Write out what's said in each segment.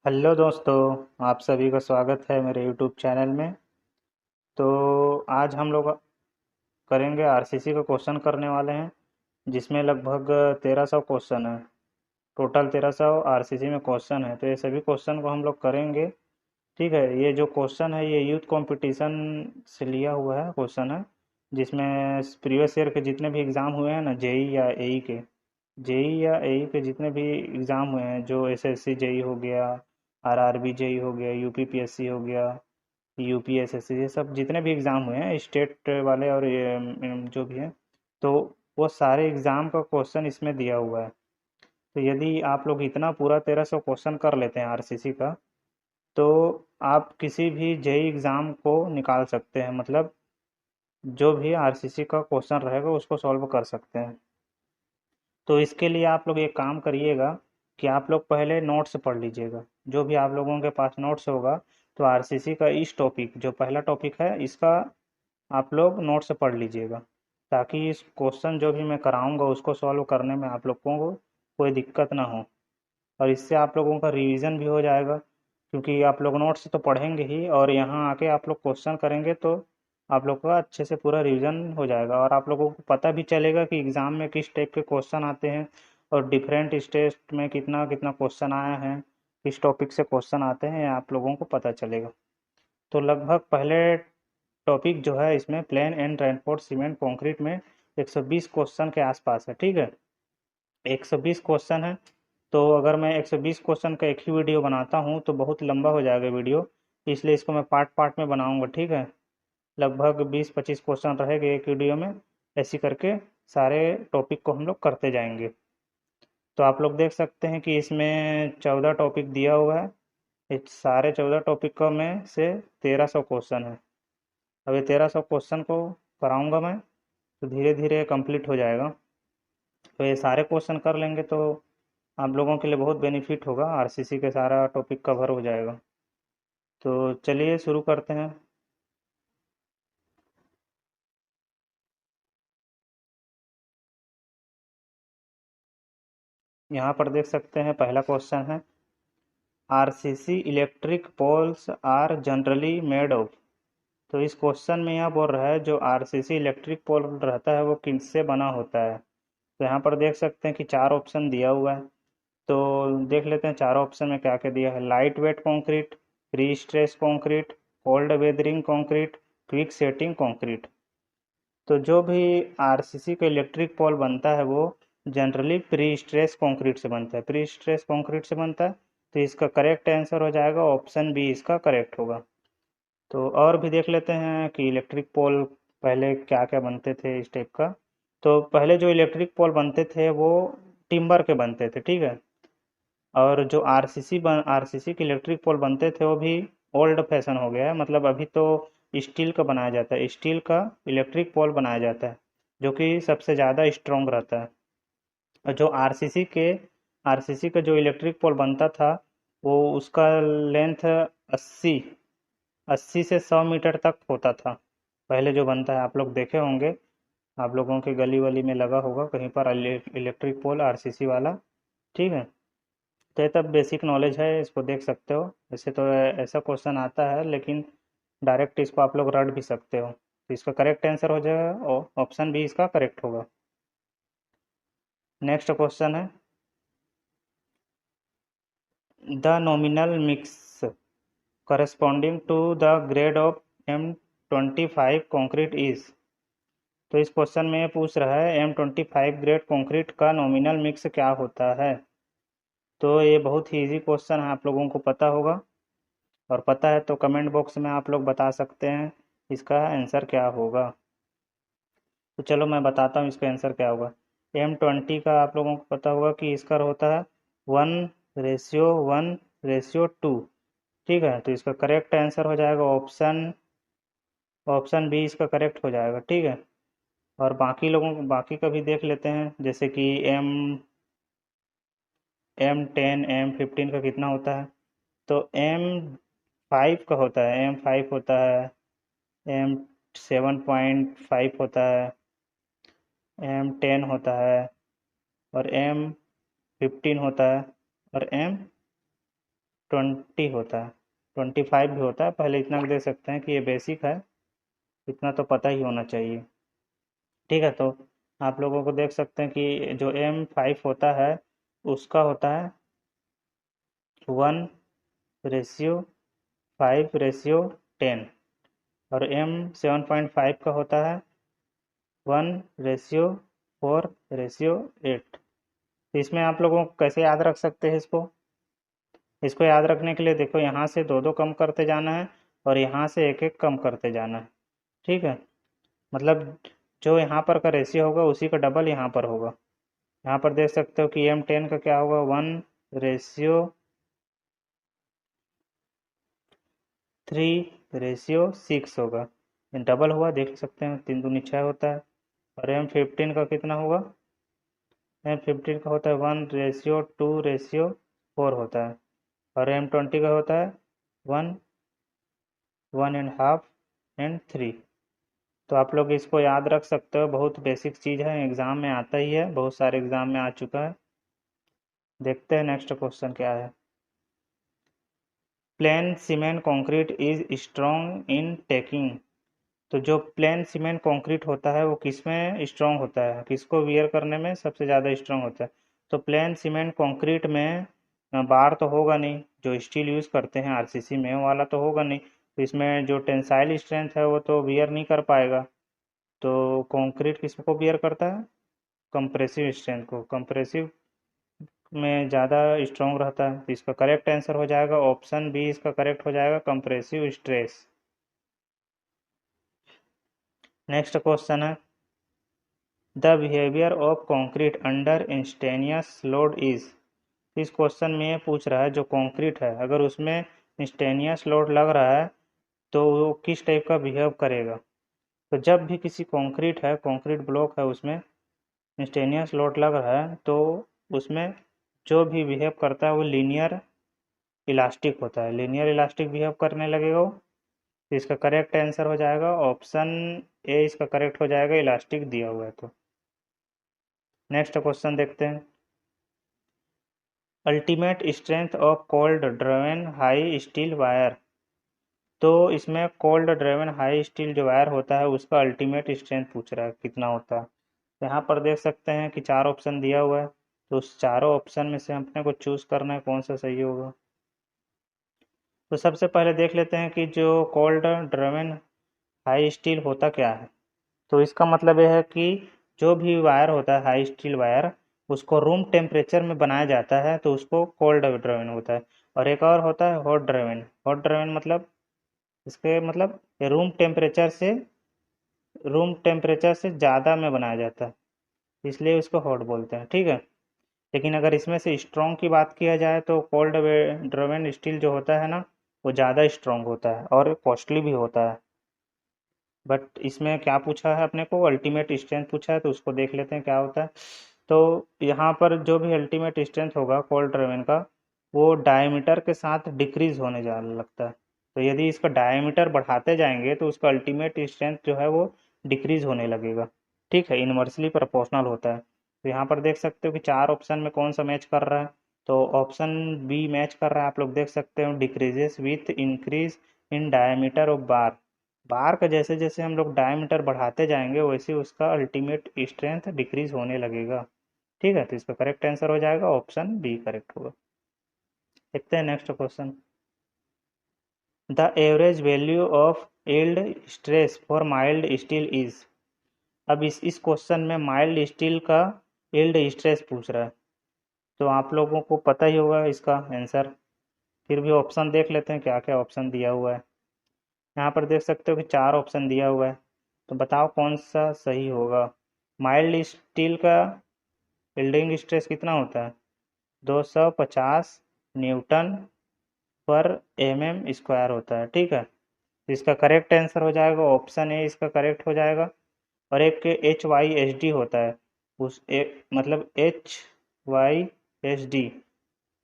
Hello दोस्तों। आप सभी का स्वागत है मेरे यूट्यूब चैनल में। तो आज हम लोग करेंगे आरसीसी का क्वेश्चन करने वाले हैं, जिसमें लगभग 1300 क्वेश्चन है। टोटल 1300 आरसीसी में क्वेश्चन है, तो ये सभी क्वेश्चन को हम लोग करेंगे। ठीक है, ये जो क्वेश्चन है ये यूथ कंपटीशन से लिया हुआ है क्वेश्चन है, जिसमें प्रीवियस ईयर के जितने भी एग्ज़ाम हुए हैं ना, जेई या एई के, जेई या एई के जितने भी एग्ज़ाम हुए हैं, जो एसएससी जेई हो गया, आरआरबी जेई हो गया, यूपीपीएससी हो गया, यूपीएसएससी, ये सब जितने भी एग्ज़ाम हुए हैं स्टेट वाले और ये, जो भी हैं, तो वो सारे एग्ज़ाम का क्वेश्चन इसमें दिया हुआ है। तो यदि आप लोग इतना पूरा 1300 क्वेश्चन कर लेते हैं आरसीसी का, तो आप किसी भी जेई एग्ज़ाम को निकाल सकते हैं। मतलब जो भी आरसीसी का क्वेश्चन रहेगा उसको सॉल्व कर सकते हैं। तो इसके लिए आप लोग एक काम करिएगा कि आप लोग पहले नोट्स पढ़ लीजिएगा। जो भी आप लोगों के पास नोट्स होगा, तो आरसीसी का इस टॉपिक, जो पहला टॉपिक है, इसका आप लोग नोट्स पढ़ लीजिएगा, ताकि इस क्वेश्चन जो भी मैं कराऊंगा उसको सॉल्व करने में आप लोगों को कोई दिक्कत ना हो। और इससे आप लोगों का रिवीजन भी हो जाएगा, क्योंकि आप लोग नोट्स तो पढ़ेंगे ही और यहाँ आके आप लोग क्वेश्चन करेंगे, तो आप लोग का अच्छे से पूरा रिवीजन हो जाएगा और आप लोगों को पता भी चलेगा कि एग्ज़ाम में किस टाइप के क्वेश्चन आते हैं और डिफरेंट स्टेट में कितना कितना क्वेश्चन आया है, किस टॉपिक से क्वेश्चन आते हैं, आप लोगों को पता चलेगा। तो लगभग पहले टॉपिक जो है इसमें plain and reinforced cement concrete में 120 क्वेश्चन के आसपास है। ठीक है, 120 क्वेश्चन है। तो अगर मैं 120 क्वेश्चन का एक ही वीडियो बनाता हूँ तो बहुत लंबा हो जाएगा वीडियो, इसलिए इसको मैं पार्ट पार्ट में बनाऊँगा। ठीक है, लगभग 20-25 क्वेश्चन रहेंगे एक वीडियो में, ऐसी करके सारे टॉपिक को हम लोग करते जाएंगे। तो आप लोग देख सकते हैं कि इसमें 14 टॉपिक दिया हुआ है। इस सारे 14 टॉपिक का में से 1300 क्वेश्चन है। अब ये 1300 क्वेश्चन को कराऊंगा मैं, तो धीरे धीरे कंप्लीट हो जाएगा। तो ये सारे क्वेश्चन कर लेंगे तो आप लोगों के लिए बहुत बेनिफिट होगा, आरसीसी के सारा टॉपिक कवर हो जाएगा। तो चलिए शुरू करते हैं। यहाँ पर देख सकते हैं पहला क्वेश्चन है, RCC electric poles are generally made of. तो इस क्वेश्चन में यह बोल रहा है जो आरसीसी इलेक्ट्रिक पोल रहता है वो किससे बना होता है। तो यहाँ पर देख सकते हैं कि चार ऑप्शन दिया हुआ है। तो देख लेते हैं चारों ऑप्शन में क्या क्या दिया है। Light weight concrete, pre stress concrete, cold weathering concrete, quick setting concrete. तो जो भी आरसीसी का इलेक्ट्रिक पोल बनता है वो जनरली प्री स्ट्रेस कंक्रीट से बनता है, प्री स्ट्रेस कंक्रीट से बनता है। तो इसका करेक्ट आंसर हो जाएगा ऑप्शन बी, इसका करेक्ट होगा। तो और भी देख लेते हैं कि इलेक्ट्रिक पोल पहले क्या क्या बनते थे इस टाइप का। तो पहले जो इलेक्ट्रिक पोल बनते थे वो टिम्बर के बनते थे। ठीक है, और जो आरसीसी के इलेक्ट्रिक पोल बनते थे वो भी ओल्ड फैशन हो गया है। मतलब अभी तो स्टील का बनाया जाता है, स्टील का इलेक्ट्रिक पोल बनाया जाता है, जो कि सबसे ज़्यादा स्ट्रॉन्ग रहता है। और जो आरसीसी का जो इलेक्ट्रिक पोल बनता था, वो उसका लेंथ 80 80 से 100 मीटर तक होता था। पहले जो बनता है आप लोग देखे होंगे, आप लोगों के गली वली में लगा होगा कहीं पर इलेक्ट्रिक पोल आरसीसी वाला। ठीक है, तो ये तब बेसिक नॉलेज है, इसको देख सकते हो। वैसे तो ऐसा क्वेश्चन आता है, लेकिन डायरेक्ट इसको आप लोग रट भी सकते हो। तो इसका करेक्ट आंसर हो जाएगा ऑप्शन बी, इसका करेक्ट होगा। नेक्स्ट क्वेश्चन है, the nominal mix corresponding to the grade of M25 concrete is. तो इस क्वेश्चन में ये पूछ रहा है M25 ग्रेड कंक्रीट का नॉमिनल मिक्स क्या होता है। तो ये बहुत ही इजी क्वेश्चन है, आप लोगों को पता होगा। और पता है तो कमेंट बॉक्स में आप लोग बता सकते हैं इसका आंसर क्या होगा। तो चलो मैं बताता हूँ इसका आंसर क्या होगा। M20 का आप लोगों को पता होगा कि इसका होता है 1:1:2। ठीक है, तो इसका करेक्ट आंसर हो जाएगा ऑप्शन बी, इसका करेक्ट हो जाएगा। ठीक है, और बाकी का भी देख लेते हैं, जैसे कि M10 M15 का कितना होता है। तो M5 का होता है, M5 होता है, M7.5 होता है, M10 होता है, और M15 होता है, और 20 होता है, 25 भी होता है। पहले इतना दे सकते हैं कि ये बेसिक है, इतना तो पता ही होना चाहिए। ठीक है, तो आप लोगों को देख सकते हैं कि जो M5 होता है उसका होता है 1:5:10, और M7.5 का होता है 1:4:8। तो इसमें आप लोगों को कैसे याद रख सकते हैं इसको? इसको याद रखने के लिए देखो, यहाँ से दो दो कम करते जाना है और यहाँ से एक एक कम करते जाना है। ठीक है, मतलब जो यहाँ पर का रेशियो होगा उसी का डबल यहाँ पर होगा। यहाँ पर देख सकते हो कि M10 का क्या होगा, 1:3:6 होगा। डबल हुआ, देख सकते हैं, 3×2=6 होता है। और M15 का कितना होगा? M15 का होता है 1:2:4 होता है। और M20 का होता है 1, 1.5 एंड 3। तो आप लोग इसको याद रख सकते हो, बहुत बेसिक चीज़ है, एग्ज़ाम में आता ही है, बहुत सारे एग्ज़ाम में आ चुका है। देखते हैं नेक्स्ट क्वेश्चन क्या है। Plane cement concrete is strong in taking. तो जो प्लेन सीमेंट कंक्रीट होता है वो किस में स्ट्रॉन्ग होता है, किसको वियर करने में सबसे ज़्यादा स्ट्रॉन्ग होता है? तो प्लेन सीमेंट कंक्रीट में बार तो होगा नहीं, जो स्टील यूज़ करते हैं आरसीसी में वो वाला तो होगा नहीं, तो इसमें जो टेंसाइल स्ट्रेंथ है वो तो वियर नहीं कर पाएगा। तो कंक्रीट किसको बियर करता है? कंप्रेसिव स्ट्रेंथ को, कंप्रेसिव में ज़्यादा स्ट्रॉन्ग रहता है। तो इसका करेक्ट आंसर हो जाएगा ऑप्शन बी, इसका करेक्ट हो जाएगा कंप्रेसिव स्ट्रेस। नेक्स्ट क्वेश्चन है, the behaviour of concrete under instantaneous load is. इस क्वेश्चन में ये पूछ रहा है जो कंक्रीट है अगर उसमें इंस्टेनियस लोड लग रहा है तो वो किस टाइप का बिहेव करेगा। तो जब भी किसी कंक्रीट है, कंक्रीट ब्लॉक है, उसमें इंस्टेनियस लोड लग रहा है तो उसमें जो भी बिहेव करता है वो लीनियर इलास्टिक होता है, लीनियर इलास्टिक बिहेव करने लगेगा वो। तो इसका करेक्ट आंसर हो जाएगा ऑप्शन ए, इसका करेक्ट हो जाएगा, इलास्टिक दिया हुआ है तो। नेक्स्ट क्वेश्चन देखते हैं, ultimate strength of cold driven high steel wire. तो इसमें कोल्ड ड्रिवन हाई स्टील जो वायर होता है उसका अल्टीमेट स्ट्रेंथ पूछ रहा है कितना होता है। तो यहाँ पर देख सकते हैं कि 4 ऑप्शन दिया हुआ है, तो उस चारों ऑप्शन में से अपने को चूज करना है कौन सा सही होगा। तो सबसे पहले देख लेते हैं कि जो कोल्ड ड्रिवन हाई स्टील होता क्या है। तो इसका मतलब यह है कि जो भी वायर होता है हाई स्टील वायर, उसको रूम टेम्परेचर में बनाया जाता है तो उसको कोल्ड ड्रिवन होता है। और एक और होता है हॉट ड्रिवन। हॉट ड्रिवन मतलब, इसके मतलब रूम टेम्परेचर से ज़्यादा में बनाया जाता है, इसलिए उसको हॉट बोलते हैं। ठीक है, लेकिन अगर इसमें से स्ट्रॉन्ग की बात किया जाए तो कोल्ड ड्रिवन स्टील जो होता है ना, वो ज़्यादा स्ट्रॉन्ग होता है और कॉस्टली भी होता है। बट इसमें क्या पूछा है अपने को, अल्टीमेट स्ट्रेंथ पूछा है, तो उसको देख लेते हैं क्या होता है। तो यहाँ पर जो भी अल्टीमेट स्ट्रेंथ होगा कोल्ड ड्रिवन का, वो डायमीटर के साथ डिक्रीज होने जा लगता है। तो यदि इसका डायमीटर बढ़ाते जाएंगे तो उसका अल्टीमेट स्ट्रेंथ जो है वो डिक्रीज होने लगेगा। ठीक है, इन्वर्सली प्रोपोर्शनल होता है। तो यहाँ पर देख सकते हो कि 4 ऑप्शन में कौन सा मैच कर रहा है। तो ऑप्शन बी मैच कर रहा है, आप लोग देख सकते हो, decreases with increase in diameter of bar. Bar का जैसे जैसे हम लोग डायमीटर बढ़ाते जाएंगे वैसे उसका अल्टीमेट स्ट्रेंथ डिक्रीज होने लगेगा। ठीक है, तो इसका करेक्ट आंसर हो जाएगा ऑप्शन बी करेक्ट होगा। देखते हैं next question, the average value of yield stress for mild steel is. अब इस क्वेश्चन में माइल्ड स्टील का यील्ड स्ट्रेस पूछ रहा है, तो आप लोगों को पता ही होगा इसका आंसर। फिर भी ऑप्शन देख लेते हैं क्या क्या ऑप्शन दिया हुआ है। यहाँ पर देख सकते हो कि 4 ऑप्शन दिया हुआ है, तो बताओ कौन सा सही होगा। माइल्ड स्टील का यील्डिंग स्ट्रेस कितना होता है? 250 न्यूटन पर mm² होता है। ठीक है, तो इसका करेक्ट आंसर हो जाएगा ऑप्शन ए, इसका करेक्ट हो जाएगा। और एक HYSD होता है, उस एक मतलब HYSD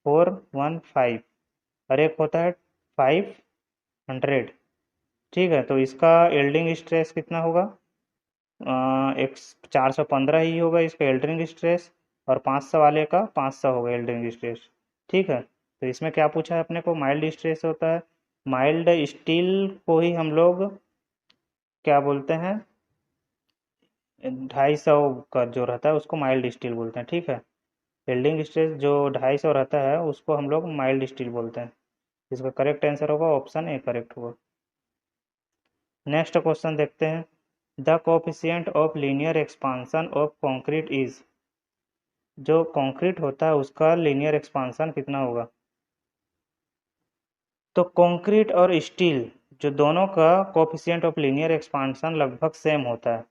415, और एक होता है 500। ठीक है, तो इसका यील्डिंग स्ट्रेस कितना होगा? एक 415 ही होगा इसका यील्डिंग स्ट्रेस, और 500 वाले का 500 होगा यील्डिंग स्ट्रेस। ठीक है, तो इसमें क्या पूछा है अपने को, माइल्ड स्ट्रेस होता है। माइल्ड स्टील को ही हम लोग क्या बोलते हैं, 250 का जो रहता है उसको माइल्ड स्टील बोलते हैं, ठीक है। यील्डिंग स्ट्रेस जो 250 रहता है उसको हम लोग माइल्ड स्टील बोलते हैं। इसका करेक्ट आंसर होगा ऑप्शन ए करेक्ट होगा। नेक्स्ट क्वेश्चन देखते हैं, the coefficient of linear expansion of concrete is, जो कंक्रीट होता है उसका लीनियर एक्सपांसन कितना होगा। तो कंक्रीट और स्टील जो दोनों का कोफिशिएंट ऑफ लीनियर एक्सपांसन लगभग सेम होता है,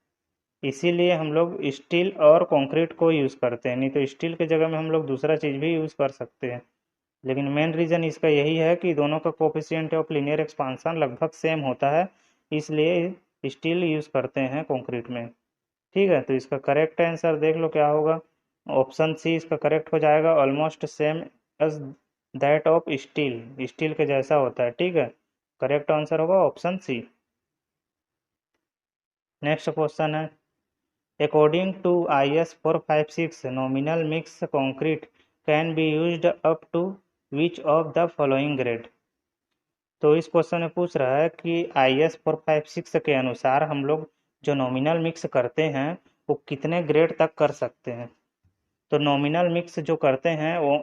इसीलिए हम लोग स्टील और कंक्रीट को यूज़ करते हैं। नहीं तो स्टील के जगह में हम लोग दूसरा चीज़ भी यूज़ कर सकते हैं, लेकिन मेन रीज़न इसका यही है कि दोनों का कोफिशिएंट ऑफ लीनियर एक्सपांसन लगभग सेम होता है, इसलिए स्टील यूज़ करते हैं कंक्रीट में। ठीक है, तो इसका करेक्ट आंसर देख लो क्या होगा। ऑप्शन सी इसका करेक्ट हो जाएगा, almost same as that of steel, steel के जैसा होता है, ठीक है। करेक्ट आंसर होगा ऑप्शन सी। नेक्स्ट क्वेश्चन है, according to IS 456 nominal mix concrete can be used up to which of the following grade. तो इस क्वेश्चन में पूछ रहा है कि IS 456 के अनुसार हम लोग जो नॉमिनल मिक्स करते हैं वो कितने ग्रेड तक कर सकते हैं। तो नॉमिनल मिक्स जो करते हैं वो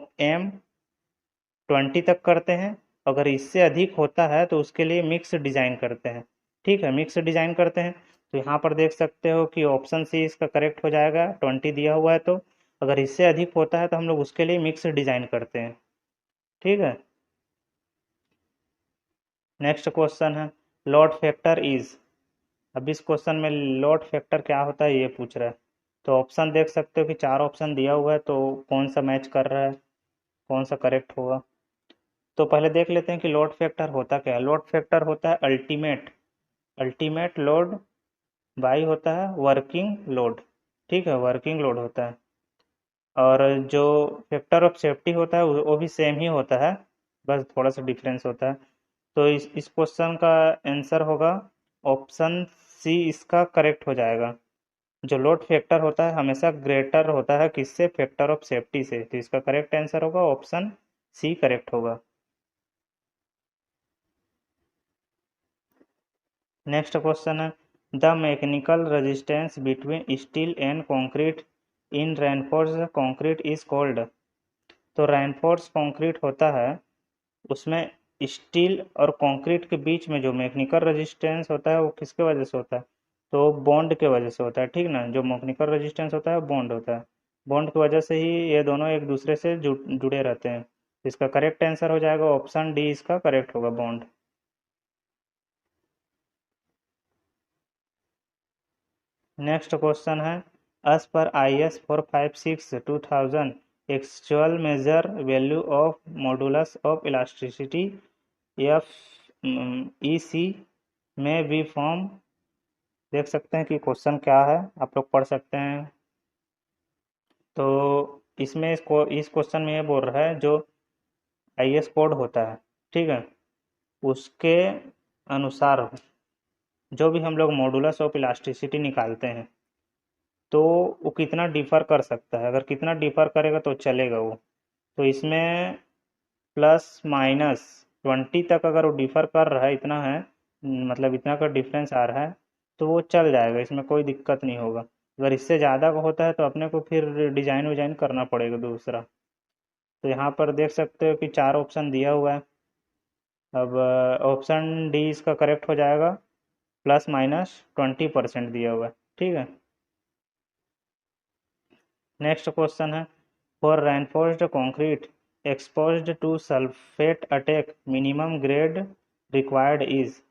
M20 तक करते हैं, अगर इससे अधिक होता है तो उसके लिए मिक्स डिज़ाइन करते हैं, ठीक है, मिक्स डिज़ाइन करते हैं। तो यहाँ पर देख सकते हो कि ऑप्शन सी इसका करेक्ट हो जाएगा, 20 दिया हुआ है, तो अगर इससे अधिक होता है तो हम लोग उसके लिए मिक्स डिज़ाइन करते हैं, ठीक है। नेक्स्ट क्वेश्चन है, लोड फैक्टर इज, अब इस क्वेश्चन में लोड फैक्टर क्या होता है ये पूछ रहा है। तो ऑप्शन देख सकते हो कि 4 ऑप्शन दिया हुआ है, तो कौन सा मैच कर रहा है, कौन सा करेक्ट होगा। तो पहले देख लेते हैं कि लोड फैक्टर होता क्या है। लोड फैक्टर होता है अल्टीमेट, अल्टीमेट लोड बाई होता है वर्किंग लोड, ठीक है, वर्किंग लोड होता है। और जो फैक्टर ऑफ सेफ्टी होता है वो भी सेम ही होता है, बस थोड़ा सा डिफरेंस होता है। तो इस क्वेश्चन का आंसर होगा ऑप्शन सी, इसका करेक्ट हो जाएगा। जो लोड फैक्टर होता है हमेशा ग्रेटर होता है किससे, फैक्टर ऑफ सेफ्टी से, तो इसका करेक्ट आंसर होगा ऑप्शन सी करेक्ट होगा। नेक्स्ट क्वेश्चन है, the mechanical resistance between steel and concrete in reinforce concrete is called. तो रेनफोर्स कंक्रीट होता है उसमें स्टील और कंक्रीट के बीच में जो मैकेनिकल रेजिस्टेंस होता है वो किसके वजह से होता है, तो बॉन्ड के वजह से होता है, ठीक ना। जो मैकेनिकल रेजिस्टेंस होता है बॉन्ड होता है, बॉन्ड की वजह से ही ये दोनों एक दूसरे से जुड़े रहते हैं। इसका करेक्ट आंसर हो जाएगा ऑप्शन डी, इसका करेक्ट होगा बॉन्ड। नेक्स्ट क्वेश्चन है, एज पर IS 456 2000 actual measure value of modulus of elasticity F E C में बी फॉर्म। देख सकते हैं कि क्वेश्चन क्या है, आप लोग पढ़ सकते हैं। तो इसमें इस क्वेश्चन में ये बोल रहा है जो IS कोड होता है, ठीक है, उसके अनुसार जो भी हम लोग मॉडुलस ऑफ इलास्टिसिटी निकालते हैं तो वो कितना डिफ़र कर सकता है, अगर कितना डिफ़र करेगा तो चलेगा वो। तो इसमें प्लस माइनस 20 तक अगर वो डिफ़र कर रहा है, इतना है, मतलब इतना का डिफरेंस आ रहा है, तो वो चल जाएगा, इसमें कोई दिक्कत नहीं होगा। अगर इससे ज़्यादा का होता है तो अपने को फिर डिज़ाइन विजाइन करना पड़ेगा दूसरा। तो यहाँ पर देख सकते हो कि 4 ऑप्शन दिया हुआ है। अब ऑप्शन डी इसका करेक्ट हो जाएगा, प्लस माइनस 20% दिया हुआ है, ठीक है। नेक्स्ट क्वेश्चन है, for reinforced concrete exposed to sulphate attack minimum grade required is.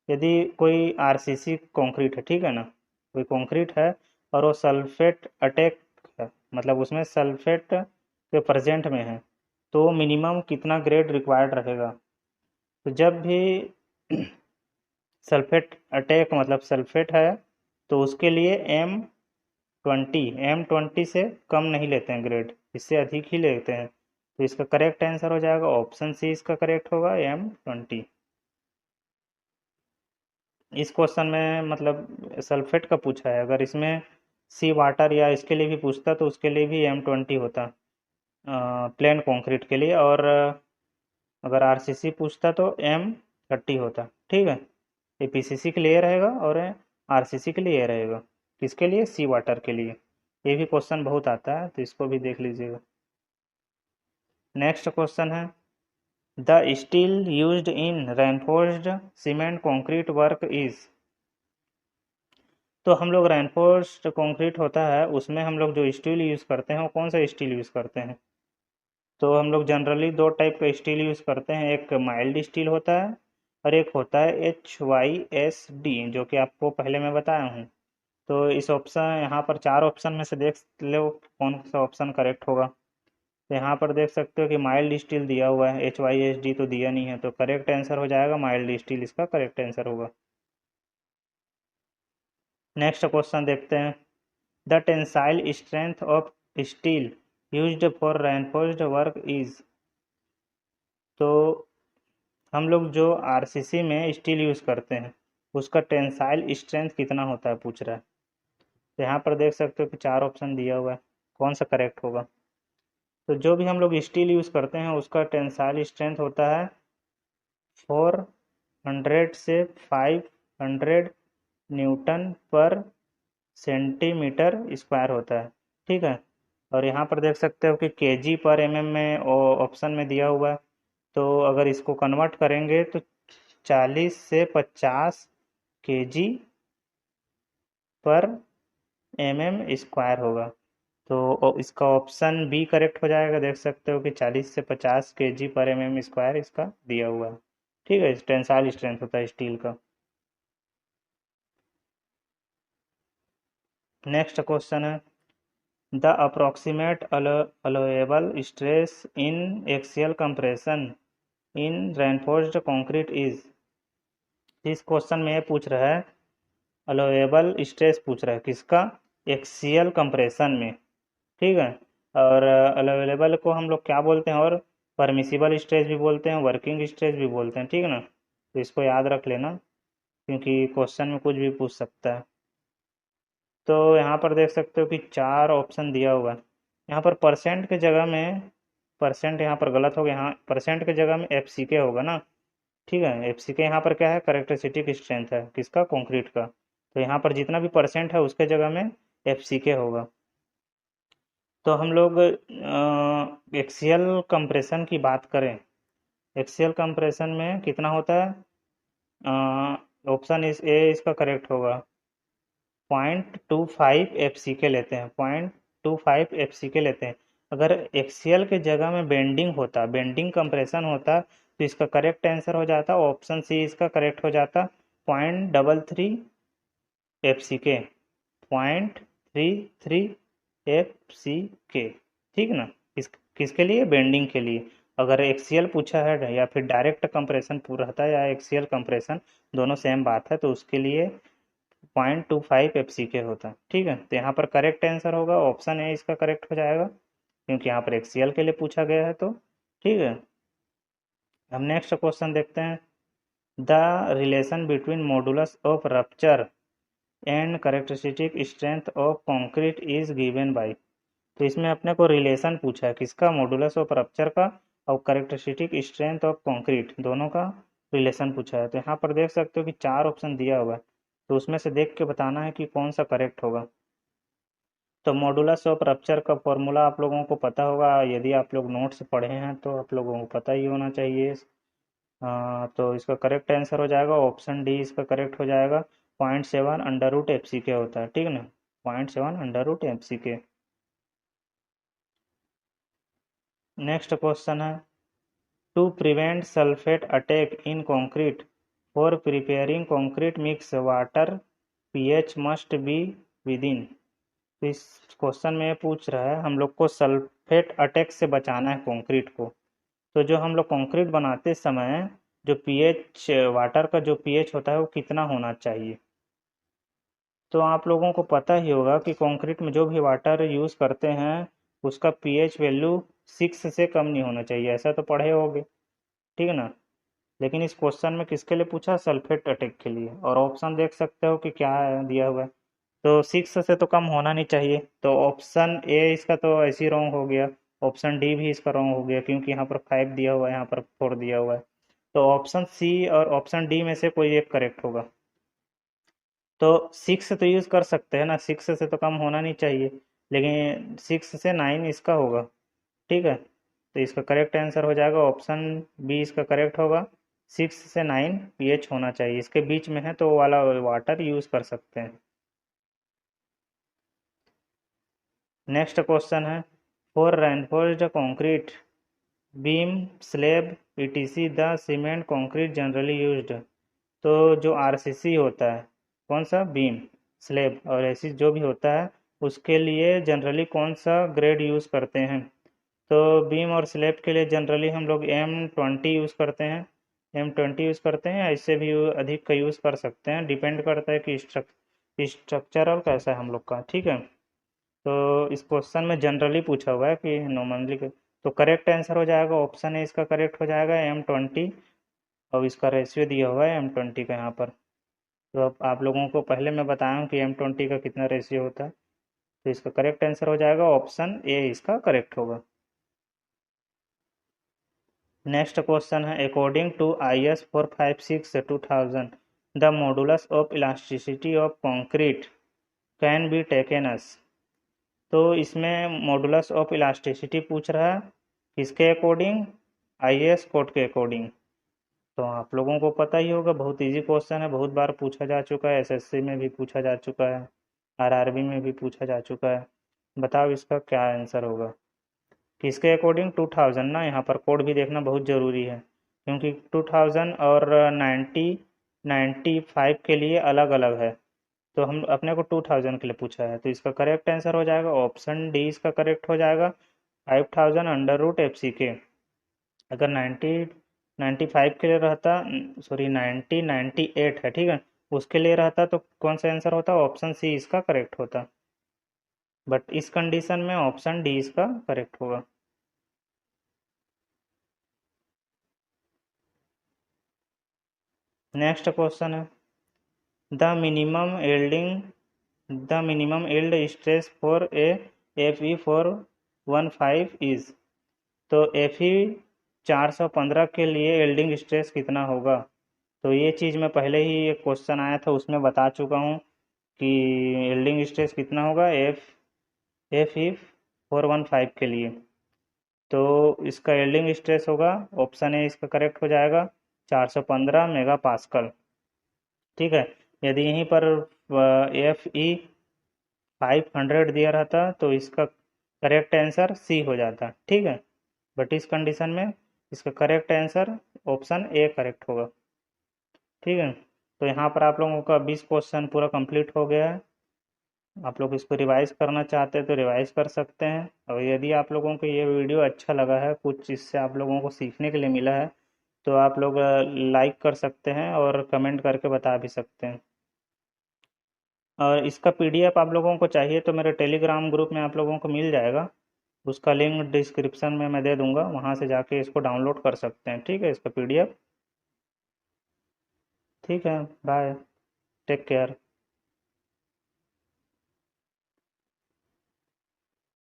यदि कोई RCC कंक्रीट है, ठीक है ना, कोई कंक्रीट है और वो सल्फेट अटैक है, मतलब उसमें सल्फेट के प्रेजेंट में है, तो मिनिमम कितना ग्रेड रिक्वायर्ड रहेगा। तो जब भी सल्फेट अटैक मतलब सल्फेट है तो उसके लिए M20 से कम नहीं लेते हैं ग्रेड, इससे अधिक ही लेते हैं। तो इसका करेक्ट आंसर हो जाएगा ऑप्शन सी, इसका करेक्ट होगा M20। इस क्वेश्चन में मतलब सल्फेट का पूछा है, अगर इसमें सी वाटर या इसके लिए भी पूछता तो उसके लिए भी M20 होता। प्लेन कंक्रीट के लिए, और अगर आरसीसी पूछता तो M30 होता। ठीक है, ये पीसीसी के लिए रहेगा और आरसीसी के लिए ये रहेगा। किसके लिए? सी वाटर के लिए। ये भी क्वेश्चन बहुत आता है, तो इसको भी देख लीजिएगा। नेक्स्ट क्वेश्चन है, the steel used in reinforced cement concrete work is. तो हम लोग रेनफोर्स्ड कंक्रीट होता है, उसमें हम लोग जो स्टील यूज़ करते हैं वो कौन सा स्टील यूज़ करते हैं? तो हम लोग जनरली दो टाइप का स्टील यूज़ करते हैं, एक माइल्ड स्टील होता है और एक होता है HYSD, जो कि आपको पहले मैं बताया हूँ। तो इस ऑप्शन, यहाँ पर चार ऑप्शन में से देख लो कौन सा ऑप्शन करेक्ट होगा। तो यहाँ पर देख सकते हो कि माइल्ड स्टील दिया हुआ है, HYSD तो दिया नहीं है, तो करेक्ट आंसर हो जाएगा माइल्ड स्टील, इसका करेक्ट आंसर होगा। नेक्स्ट क्वेश्चन देखते हैं, the tensile strength of steel used for reinforced work is. तो हम लोग जो आरसीसी में स्टील यूज़ करते हैं उसका टेंसाइल स्ट्रेंथ कितना होता है पूछ रहा है। तो यहाँ पर देख सकते हो कि चार ऑप्शन दिया हुआ है, कौन सा करेक्ट होगा? तो जो भी हम लोग स्टील यूज़ करते हैं उसका टेंसाइल स्ट्रेंथ होता है 400 से 500 न्यूटन पर सेंटीमीटर स्क्वायर होता है। ठीक है, और यहाँ पर देख सकते हो कि केजी पर एमएम में ऑप्शन में दिया हुआ है। तो अगर इसको कन्वर्ट करेंगे तो 40 से 50 केजी पर एमएम स्क्वायर होगा। तो इसका ऑप्शन बी करेक्ट हो जाएगा। देख सकते हो कि 40 से 50 केजी पर एमएम स्क्वायर इसका दिया हुआ है। ठीक है, टेंसाइल स्ट्रेंथ होता है स्टील का। नेक्स्ट क्वेश्चन है, the approximate allowable stress in axial compression in reinforced concrete is. इस क्वेश्चन में ये पूछ रहा है, अलोएबल स्ट्रेस पूछ रहा है किसका? एक्सियल कंप्रेशन में। ठीक है, और अलोएबल को हम लोग क्या बोलते हैं? और परमिसिबल स्ट्रेस भी बोलते हैं, वर्किंग स्ट्रेस भी बोलते हैं। ठीक है ना, तो इसको याद रख लेना, क्योंकि क्वेश्चन में कुछ भी पूछ सकता है। तो यहाँ पर देख सकते हो कि चार ऑप्शन दिया हुआ है। यहाँ पर परसेंट के जगह में, परसेंट यहाँ पर गलत हो गया, यहाँ परसेंट के जगह में FCK होगा ना। ठीक है, FCK यहाँ पर क्या है? कैरेक्टरिस्टिक स्ट्रेंथ है किसका? कंक्रीट का। तो यहाँ पर जितना भी परसेंट है उसके जगह में FCK होगा। तो हम लोग एक्सियल कंप्रेशन की बात करें, एक्सियल कंप्रेशन में कितना होता है? ऑप्शन इस ए इसका करेक्ट होगा। 0.25 FCK लेते हैं, 0.25 FCK लेते हैं। अगर एक्सियल के जगह में बेंडिंग होता, बेंडिंग कंप्रेशन होता, तो इसका करेक्ट आंसर हो जाता ऑप्शन सी, इसका करेक्ट हो जाता 0.33 FCK, 0.33 FCK। ठीक ना, किसके लिए? बेंडिंग के लिए। अगर एक्सियल पूछा है या फिर डायरेक्ट कंप्रेशन पूरा रहता है या एक्सियल कंप्रेशन, दोनों सेम बात है, तो उसके लिए 0.25 FCK होता है। ठीक है, तो यहाँ पर करेक्ट आंसर होगा ऑप्शन ए, इसका करेक्ट हो जाएगा, क्योंकि यहाँ पर एक्सीएल के लिए पूछा गया है। तो ठीक है, हम नेक्स्ट क्वेश्चन देखते हैं, the relation between modulus of rupture and characteristic strength of concrete is given by. तो इसमें अपने को रिलेशन पूछा है किसका? मॉडुलस ऑफ रप्चर का और करेक्टरिस्टिक स्ट्रेंथ ऑफ कंक्रीट, दोनों का रिलेशन पूछा है। तो यहाँ पर देख सकते हो कि चार ऑप्शन दिया हुआ है, तो उसमें से देख के बताना है कि कौन सा करेक्ट होगा। तो मॉडुलस ऑफ रप्चर का फॉर्मूला आप लोगों को पता होगा, यदि आप लोग नोट्स पढ़े हैं तो आप लोगों को पता ही होना चाहिए। तो इसका करेक्ट आंसर हो जाएगा ऑप्शन डी, इसका करेक्ट हो जाएगा 0.7 √FCK होता है। ठीक है ना, 0.7 √FCK। नेक्स्ट क्वेश्चन है, to prevent sulphate attack in concrete for preparing concrete mix water pH must be within. तो इस क्वेश्चन में पूछ रहा है हम लोग को सल्फेट अटैक से बचाना है कंक्रीट को। तो जो हम लोग कंक्रीट बनाते समय जो pH, वाटर का जो pH होता है वो कितना होना चाहिए? तो आप लोगों को पता ही होगा कि कंक्रीट में जो भी वाटर यूज़ करते हैं उसका pH वैल्यू 6 से कम नहीं होना चाहिए, ऐसा तो पढ़े होगे। ठीक है ना, लेकिन इस क्वेश्चन में किसके लिए पूछा? सल्फेट अटैक के लिए। और ऑप्शन देख सकते हो कि क्या दिया हुआ है। तो 6 से तो कम होना नहीं चाहिए, तो ऑप्शन ए इसका तो ऐसे ही रॉन्ग हो गया, ऑप्शन डी भी इसका रॉन्ग हो गया, क्योंकि यहाँ पर 5 दिया हुआ है, यहाँ पर 4 दिया हुआ है। तो ऑप्शन सी और ऑप्शन डी में से कोई एक करेक्ट होगा। तो 6 तो यूज़ कर सकते हैं ना, 6 से तो कम होना नहीं चाहिए, लेकिन 6 से 9 इसका होगा। ठीक है, तो इसका करेक्ट आंसर हो जाएगा ऑप्शन बी, इसका करेक्ट होगा। 6 से 9 पीएच होना चाहिए, इसके बीच में है तो वो वाला वाटर यूज़ कर सकते हैं। नेक्स्ट क्वेश्चन है, for reinforced concrete beam slab PTC the cement concrete generally used. तो जो आरसीसी होता है, कौन सा, बीम स्लैब और ऐसी जो भी होता है, उसके लिए जनरली कौन सा ग्रेड यूज़ करते हैं। तो बीम और स्लैब के लिए जनरली हम लोग M20 यूज़ करते हैं, M20 यूज़ करते हैं, इससे भी अधिक का यूज़ कर सकते हैं, डिपेंड करता है कि स्ट्रक्चरल कैसा है हम लोग का। ठीक है, तो इस क्वेश्चन में जनरली पूछा हुआ है कि नॉर्मली के, तो करेक्ट आंसर हो जाएगा ऑप्शन है, इसका करेक्ट हो जाएगा M20, और इसका रेशियो दिया हुआ है M20 का यहाँ पर। तो अब आप लोगों को पहले मैं बताया हूँ कि M20 का कितना रेशियो होता है, तो इसका करेक्ट आंसर हो जाएगा ऑप्शन ए, इसका करेक्ट होगा। नेक्स्ट क्वेश्चन है, according to IS 456/2000 the modulus of elasticity of concrete can be taken as. तो इसमें मॉडुलस ऑफ इलास्टिसिटी पूछ रहा है, किसके अकॉर्डिंग, IS कोड के अकॉर्डिंग। तो आप लोगों को पता ही होगा, बहुत इजी क्वेश्चन है, बहुत बार पूछा जा चुका है, SSC में भी पूछा जा चुका है, RRB में भी पूछा जा चुका है। बताओ इसका क्या आंसर होगा, किसके अकॉर्डिंग। 2000 ना, यहाँ पर कोड भी देखना बहुत ज़रूरी है, क्योंकि 2000 और 95 के लिए अलग अलग है। तो हम अपने को 2000 के लिए पूछा है, तो इसका करेक्ट आंसर हो जाएगा ऑप्शन डी, इसका करेक्ट हो जाएगा 5000 √FC के। अगर 95 के लिए रहता, सॉरी 98 है, ठीक है, उसके लिए रहता तो कौन सा आंसर होता, ऑप्शन सी इसका करेक्ट होता, बट इस कंडीशन में ऑप्शन डी इसका करेक्ट होगा। नेक्स्ट क्वेश्चन है, the minimum yield stress for a Fe415 is. तो Fe 415 के लिए यील्डिंग स्ट्रेस कितना होगा। तो ये चीज़ मैं पहले ही एक क्वेश्चन आया था उसमें बता चुका हूँ कि यील्डिंग स्ट्रेस कितना होगा Fe415 के लिए। तो इसका यील्डिंग स्ट्रेस होगा, ऑप्शन ए इसका करेक्ट हो जाएगा 415 मेगा पास्कल। ठीक है, यदि यहीं पर Fe 500 दिया रहता तो इसका करेक्ट आंसर सी हो जाता। ठीक है, बट इस कंडीशन में इसका correct answer option A correct होगा। ठीक है, तो यहाँ पर आप लोगों का 20 क्वेश्चन पूरा कंप्लीट हो गया है। आप लोग इसको रिवाइज करना चाहते हैं तो रिवाइज कर सकते हैं, और यदि आप लोगों को ये वीडियो अच्छा लगा है, कुछ इससे आप लोगों को सीखने के लिए मिला है, तो आप लोग लाइक कर सकते हैं और कमेंट करके बता भी सकते हैं। और इसका PDF आप लोगों को चाहिए तो मेरे टेलीग्राम ग्रुप में आप लोगों को मिल जाएगा, उसका लिंक डिस्क्रिप्शन में मैं दे दूंगा, वहाँ से जाके इसको डाउनलोड कर सकते हैं। ठीक है, इसका PDF। ठीक है, बाय, टेक केयर।